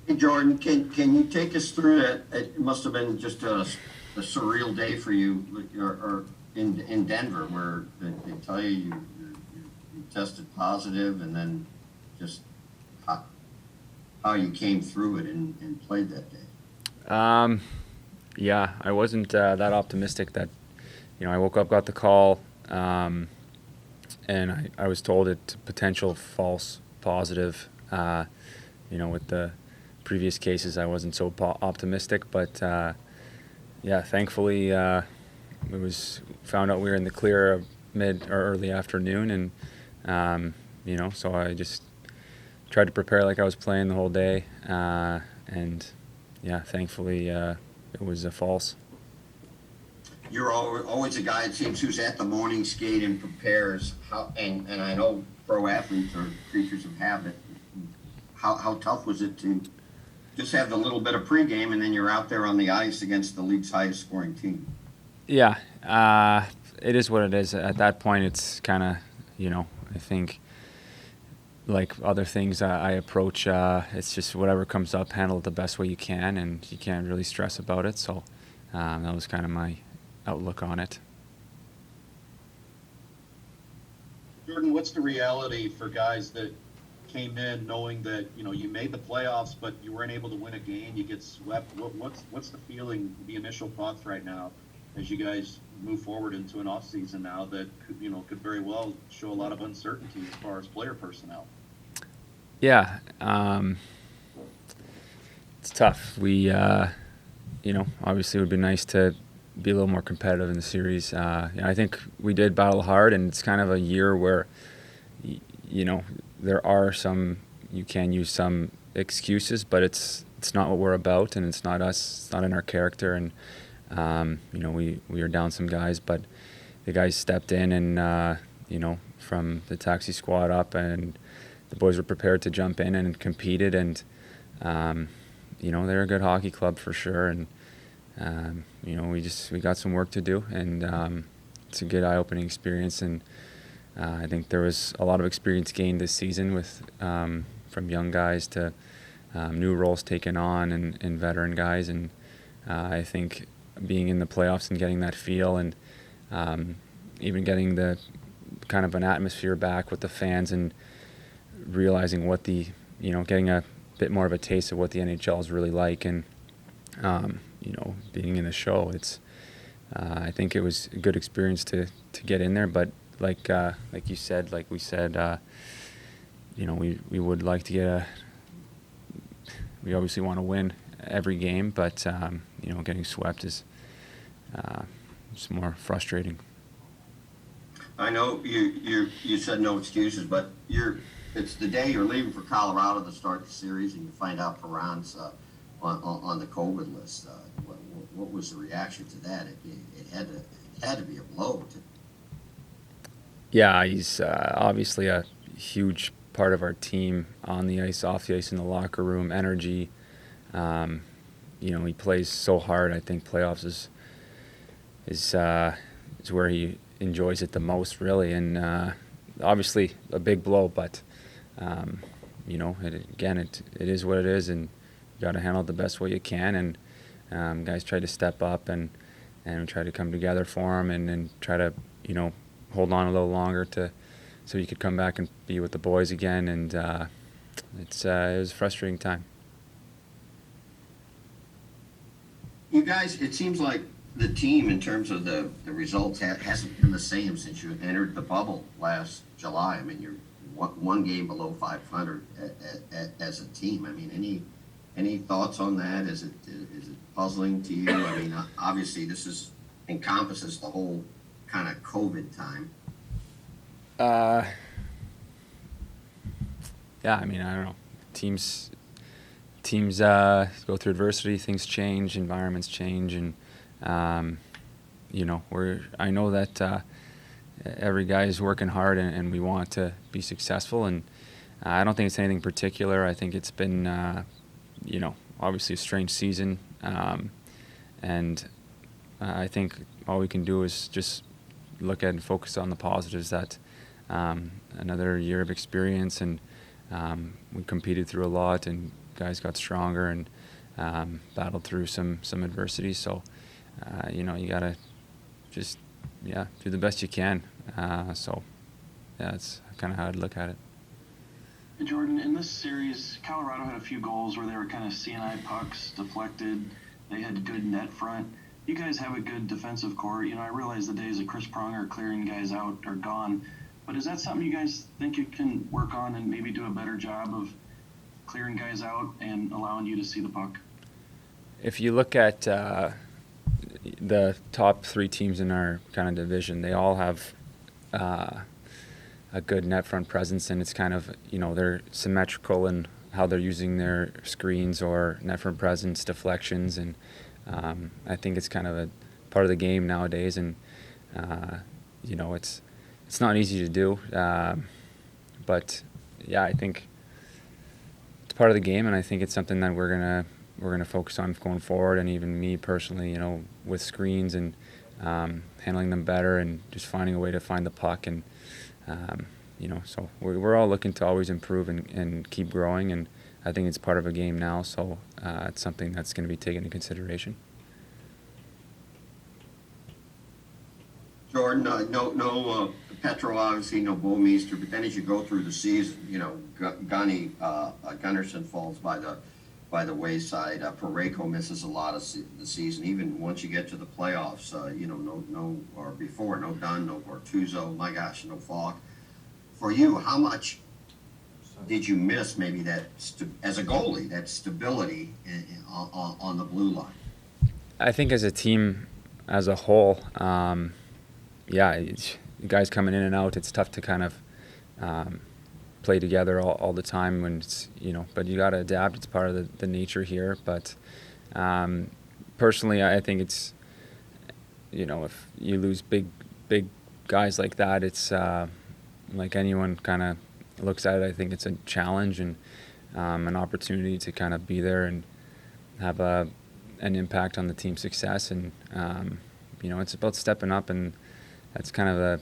Hey Jordan, can you take us through that? It must have been just a surreal day for you, or in Denver, where they tell you you tested positive, and then just how, how you came through it and played that day. Um, yeah, I wasn't that optimistic that, I woke up, got the call, and I was told it potential false positive. With the previous cases, I wasn't so optimistic, but yeah, thankfully, it was found out we were in the clear mid or early afternoon, and so I just tried to prepare like I was playing the whole day, and yeah, thankfully, it was a false. You're always a guy, it seems, who's at the morning skate and prepares. And I know pro athletes are creatures of habit. How tough was it to just have the little bit of pregame, and then you're out there on the ice against the league's highest scoring team? Yeah, it is what it is. At that point, it's kind of, I think like other things I approach, it's just whatever comes up, handle it the best way you can, and you can't really stress about it. So that was kind of my outlook on it. Jordan, what's the reality for guys that came in knowing that you made the playoffs, but you weren't able to win a game? You get swept. What's the feeling? The initial thoughts right now, as you guys move forward into an off season now that could very well show a lot of uncertainty as far as player personnel. Yeah, it's tough. We, obviously it would be nice to be a little more competitive in the series. I think we did battle hard, and it's kind of a year where, there are some, you can use some excuses, but it's not what we're about, and it's not us. It's not in our character, and we are down some guys, but the guys stepped in, and from the taxi squad up, and the boys were prepared to jump in and competed, and they're a good hockey club for sure, and we got some work to do, and it's a good eye-opening experience, and I think there was a lot of experience gained this season with from young guys to new roles taken on, and veteran guys, and I think being in the playoffs and getting that feel, and even getting the kind of an atmosphere back with the fans, and realizing what getting a bit more of a taste of what the NHL is really like, and being in the show, I think it was a good experience to get in there, but like you said, like we said, we would like to we obviously want to win every game, but getting swept is just more frustrating. I know you said no excuses, but it's the day you're leaving for Colorado to start the series, and you find out Perron's on the COVID list. What was the reaction to that? It had to be a blow. Yeah, he's obviously a huge part of our team on the ice, off the ice, in the locker room, energy. He plays so hard. I think playoffs is where he enjoys it the most, really, and obviously a big blow. But it is what it is, and you got to handle it the best way you can. And guys try to step up and try to come together for him, and try to hold on a little longer so he could come back and be with the boys again. And it was a frustrating time. You guys, it seems like the team, in terms of the results, hasn't been the same since you entered the bubble last July. I mean, you're one game below 500 as a team. I mean, any thoughts on that? Is it puzzling to you? I mean, obviously this encompasses the whole kind of COVID time. Yeah, I mean, I don't know. Teams go through adversity, things change, environments change, and I know that every guy is working hard, and we want to be successful, and I don't think it's anything particular. I think it's been obviously a strange season, and I think all we can do is just look at and focus on the positives, that another year of experience, and we competed through a lot and guys got stronger and battled through some adversity. So, you gotta just do the best you can. That's kind of how I'd look at it. Hey Jordan, in this series, Colorado had a few goals where they were kind of CNI pucks deflected. They had good net front. You guys have a good defensive core. I realize the days of Chris Pronger clearing guys out are gone, but is that something you guys think you can work on and maybe do a better job of clearing guys out and allowing you to see the puck? If you look at the top 3 teams in our kind of division, they all have a good net front presence, and it's kind of, they're symmetrical in how they're using their screens or net front presence deflections, and I think it's kind of a part of the game nowadays, and it's not easy to do, but I think it's part of the game, and I think it's something that we're gonna focus on going forward, and even me personally, with screens and handling them better and just finding a way to find the puck, and so we're all looking to always improve and keep growing, and I think it's part of a game now, so it's something that's going to be taken into consideration. Jordan, no Petro, obviously, no Bouwmeester, but then as you go through the season, Gunnarsson falls by the wayside. Parayko misses a lot of the season. Even once you get to the playoffs, no Dunn, no Bortuzzo, my gosh, no Falk. For you, how much did you miss maybe that, as a goalie, that stability on the blue line? I think as a team as a whole, guys coming in and out, it's tough to kind of play together all the time when it's, but you got to adapt. It's part of the nature here. But personally, I think it's, if you lose big guys like that, it's like anyone kind of looks at it, I think it's a challenge and an opportunity to kind of be there and have an impact on the team's success. And, it's about stepping up, and that's kind of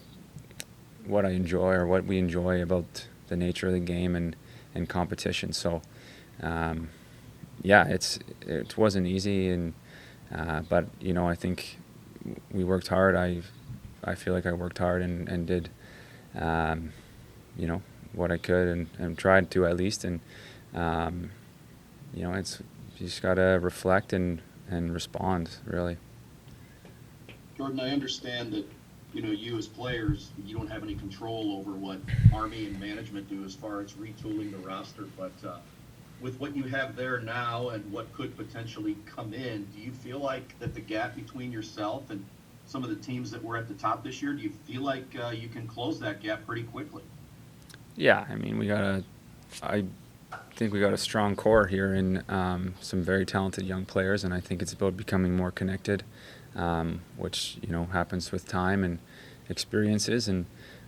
what I enjoy, or what we enjoy about the nature of the game and competition. So, it wasn't easy, and but I think we worked hard. I feel like I worked hard and did, what I could and tried to at least. And it's you just gotta reflect and respond, really. Jordan, I understand that you as players, you don't have any control over what Army and management do as far as retooling the roster, but with what you have there now and what could potentially come in, do you feel like that the gap between yourself and some of the teams that were at the top this year, do you feel like you can close that gap pretty quickly? Yeah, I mean, I think we got a strong core here and some very talented young players, and I think it's about becoming more connected, which happens with time and experiences. And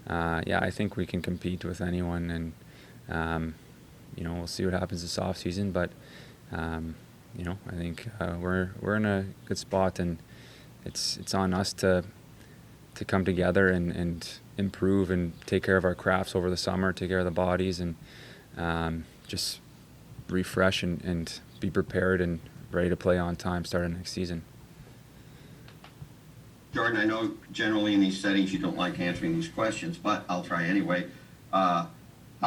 I think we can compete with anyone, and we'll see what happens this offseason. But I think we're in a good spot, and it's on us to come together and improve and take care of our crafts over the summer, take care of the bodies, and just refresh and be prepared and ready to play on time starting next season. Jordan, I know generally in these settings you don't like answering these questions, but I'll try anyway. How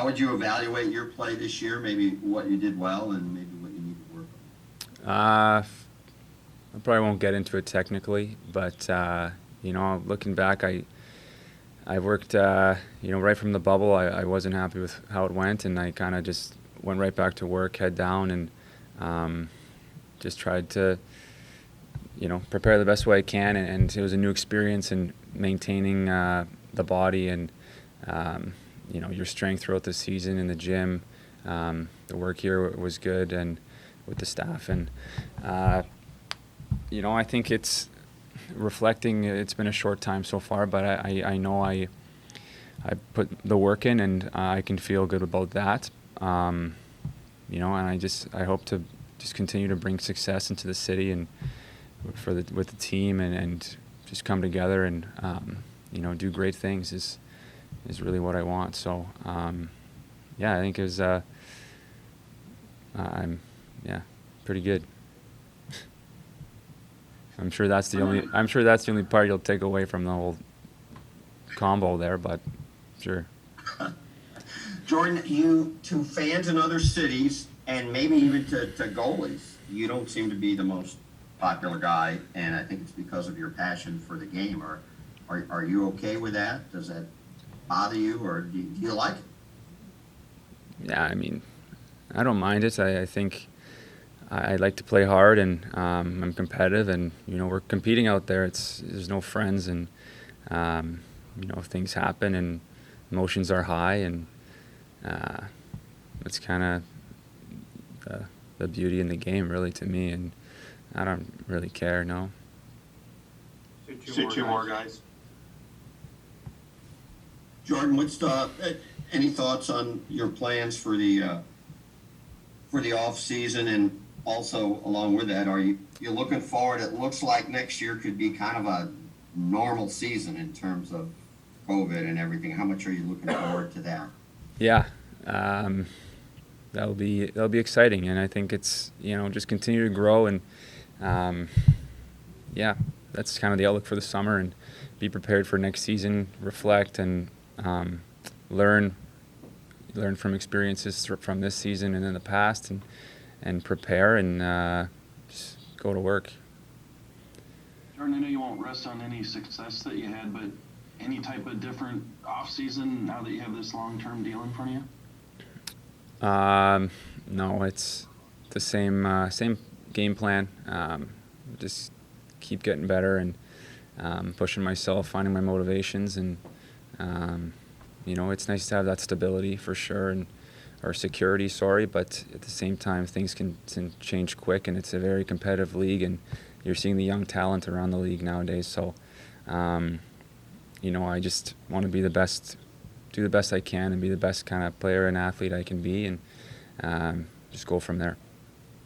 would you evaluate your play this year? Maybe what you did well and maybe what you need to work on? I probably won't get into it technically, but looking back, I worked, right from the bubble. I wasn't happy with how it went, and I kind of just went right back to work, head down, and just tried to, prepare the best way I can. And it was a new experience in maintaining the body and, your strength throughout the season in the gym. The work here was good, and with the staff. And, I think it's reflecting. It's been a short time so far, but I know I put the work in, and I can feel good about that. And I hope to just continue to bring success into the city and with the team, and just come together and do great things is really what I want. So I think it was I'm yeah, pretty good. I'm sure that's the only part you'll take away from the whole combo there, but sure. Jordan, you to fans in other cities and maybe even to goalies, you don't seem to be the most popular guy, and I think it's because of your passion for the game. Are you okay with that? Does that bother you, or do you like it? Yeah, I mean, I don't mind it. I think I like to play hard, and I'm competitive, and we're competing out there. There's no friends, and things happen, and emotions are high, and it's kind of the beauty in the game, really, to me, and I don't really care. No. Two more guys. Jordan, what's any thoughts on your plans for the off season, and also along with that, are you looking forward? It looks like next year could be kind of a normal season in terms of COVID and everything. How much are you looking forward to that? Yeah, that'll be exciting, and I think it's just continue to grow, and yeah, that's kind of the outlook for the summer, and be prepared for next season, reflect, and learn from experiences from this season and in the past, and prepare, and just go to work. Jordan, I know you won't rest on any success that you had, but any type of different off-season now that you have this long-term deal in front of you? No, it's the same game plan. Just keep getting better, and pushing myself, finding my motivations, and it's nice to have that stability for sure, or security, but at the same time, things can change quick, and it's a very competitive league, and you're seeing the young talent around the league nowadays. So, I just want to be the best, do the best I can, and be the best kind of player and athlete I can be, and just go from there.